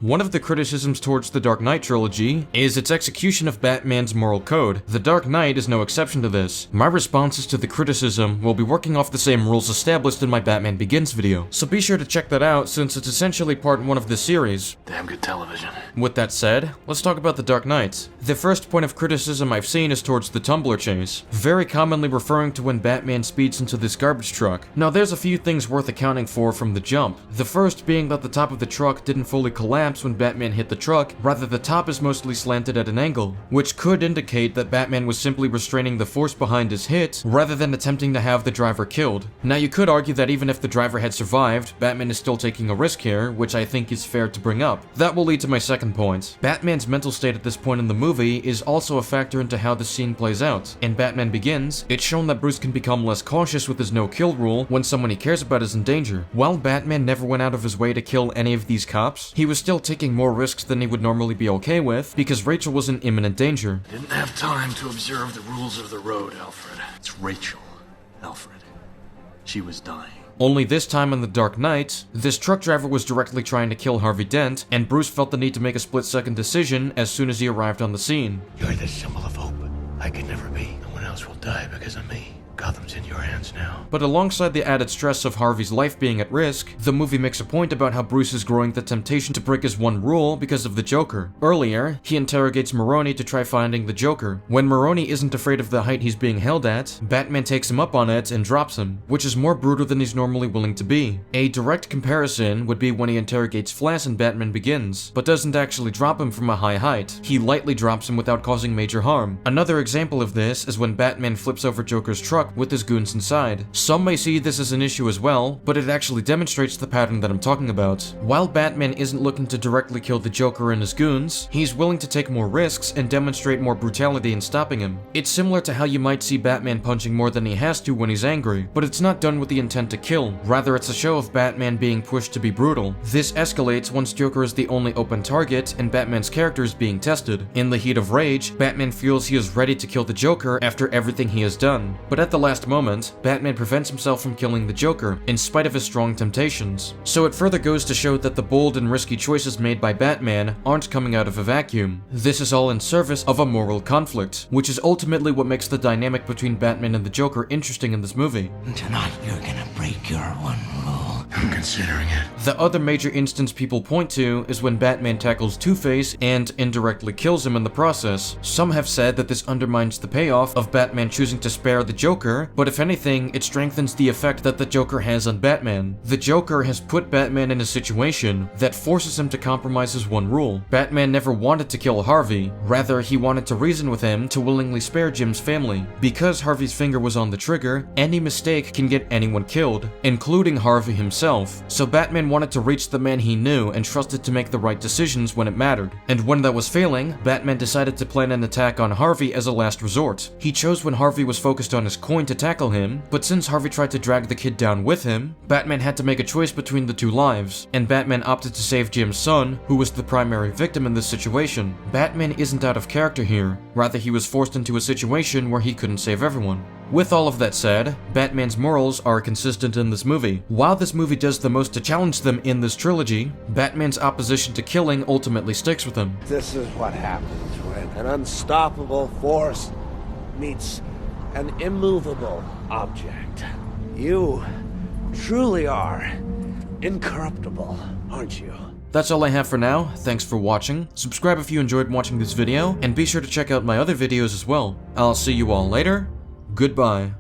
One of the criticisms towards the Dark Knight trilogy is its execution of Batman's moral code. The Dark Knight is no exception to this. My responses to the criticism will be working off the same rules established in my Batman Begins video, so be sure to check that out since it's essentially part 1 of this series. Damn good television. With that said, let's talk about the Dark Knight. The first point of criticism I've seen is towards the Tumbler Chase, very commonly referring to when Batman speeds into this garbage truck. Now there's a few things worth accounting for from the jump. The first being that the top of the truck didn't fully collapse when Batman hit the truck, rather the top is mostly slanted at an angle, which could indicate that Batman was simply restraining the force behind his hit, rather than attempting to have the driver killed. Now you could argue that even if the driver had survived, Batman is still taking a risk here, which I think is fair to bring up. That will lead to my second point. Batman's mental state at this point in the movie is also a factor into how the scene plays out. In Batman Begins, it's shown that Bruce can become less cautious with his no-kill rule when someone he cares about is in danger. While Batman never went out of his way to kill any of these cops, he was still taking more risks than he would normally be okay with because Rachel was in imminent danger. Didn't have time to observe the rules of the road, Alfred. It's Rachel, Alfred. She was dying. Only this time in The Dark Knight, this truck driver was directly trying to kill Harvey Dent, and Bruce felt the need to make a split-second decision as soon as he arrived on the scene. You're the symbol of hope. I could never be. No one else will die because of me. Gotham's in your hands now. But alongside the added stress of Harvey's life being at risk, the movie makes a point about how Bruce is growing the temptation to break his one rule because of the Joker. Earlier, he interrogates Maroni to try finding the Joker. When Maroni isn't afraid of the height he's being held at, Batman takes him up on it and drops him, which is more brutal than he's normally willing to be. A direct comparison would be when he interrogates Flash in Batman Begins, but doesn't actually drop him from a high height. He lightly drops him without causing major harm. Another example of this is when Batman flips over Joker's truck with his goons inside. Some may see this as an issue as well, but it actually demonstrates the pattern that I'm talking about. While Batman isn't looking to directly kill the Joker and his goons, he's willing to take more risks and demonstrate more brutality in stopping him. It's similar to how you might see Batman punching more than he has to when he's angry, but it's not done with the intent to kill. Rather, it's a show of Batman being pushed to be brutal. This escalates once Joker is the only open target and Batman's character is being tested. In the heat of rage, Batman feels he is ready to kill the Joker after everything he has done. But at the last moment, Batman prevents himself from killing the Joker, in spite of his strong temptations. So it further goes to show that the bold and risky choices made by Batman aren't coming out of a vacuum. This is all in service of a moral conflict, which is ultimately what makes the dynamic between Batman and the Joker interesting in this movie. Tonight you're gonna break your one rule. I'm considering it. The other major instance people point to is when Batman tackles Two-Face and indirectly kills him in the process. Some have said that this undermines the payoff of Batman choosing to spare the Joker, but if anything, it strengthens the effect that the Joker has on Batman. The Joker has put Batman in a situation that forces him to compromise his one rule. Batman never wanted to kill Harvey, rather he wanted to reason with him to willingly spare Jim's family. Because Harvey's finger was on the trigger, any mistake can get anyone killed, including Harvey himself. So Batman wanted to reach the man he knew and trusted to make the right decisions when it mattered. And when that was failing, Batman decided to plan an attack on Harvey as a last resort. He chose when Harvey was focused on his coin to tackle him, but since Harvey tried to drag the kid down with him, Batman had to make a choice between the two lives, and Batman opted to save Jim's son, who was the primary victim in this situation. Batman isn't out of character here, rather he was forced into a situation where he couldn't save everyone. With all of that said, Batman's morals are consistent in this movie. While this movie does the most to challenge them in this trilogy, Batman's opposition to killing ultimately sticks with him. This is what happens when an unstoppable force meets an immovable object. You truly are incorruptible, aren't you? That's all I have for now. Thanks for watching. Subscribe if you enjoyed watching this video, and be sure to check out my other videos as well. I'll see you all later. Goodbye.